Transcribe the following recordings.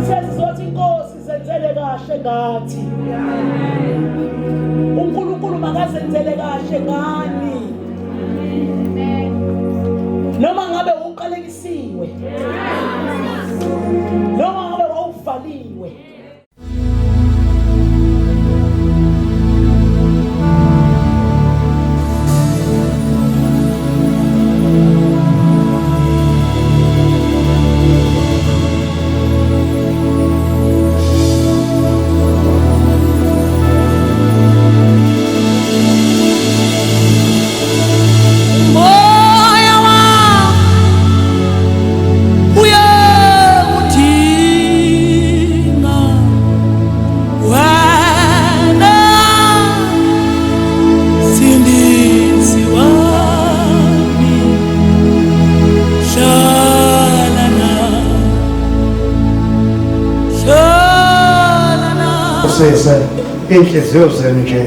Sesizothi inkosi zenzele kahle ngathi. uNkulunkulu makazenzele kahle ngani. Noma ngabe uqalekisiwe. Noma ngabe wawuvaliwe. Inhliziyo zenu nje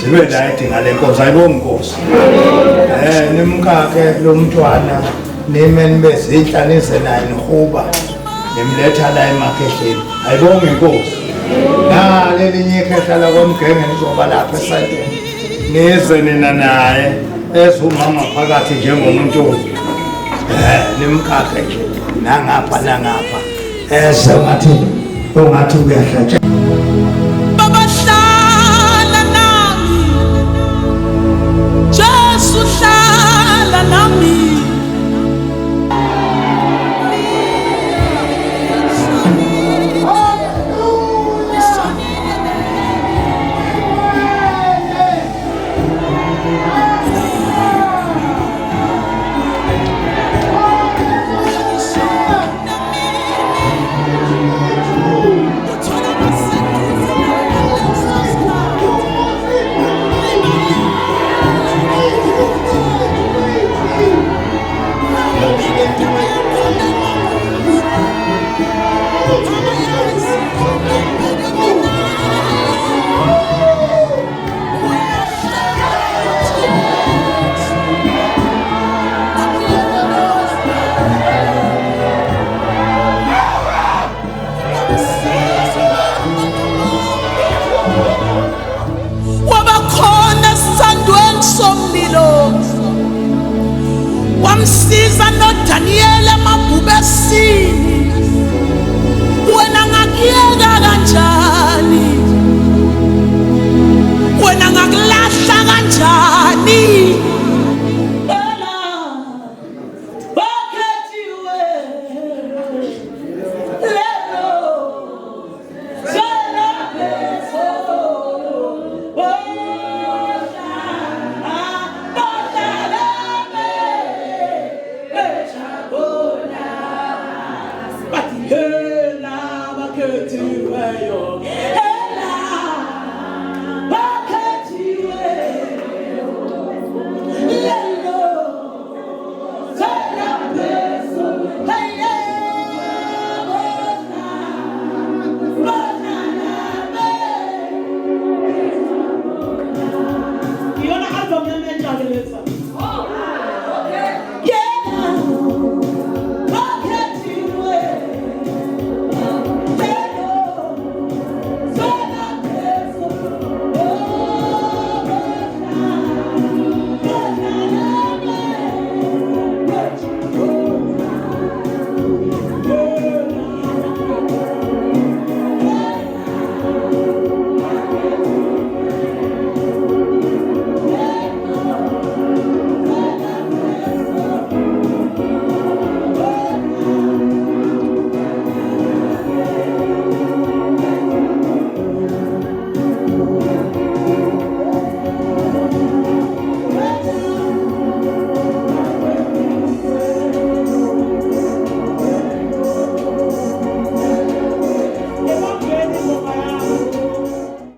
zibe light ngale nkosi ayibonga inkosi. Nimkake lo mntwana nime nibe zinhlanize naye nihuba nimletha la emakhehleni ayibonga inkosi. Nalelinye ikhehla la komgenge nizoba lapha esayidini nize nina naye ezumama phakathi njengomuntu. Nimkake nje nangapha ungathi uyahlatsha. Wamsiza no Daniel amabhubesini. Wena ngakuyeka kanjani? Wena ngakulahla kanjani? Hey,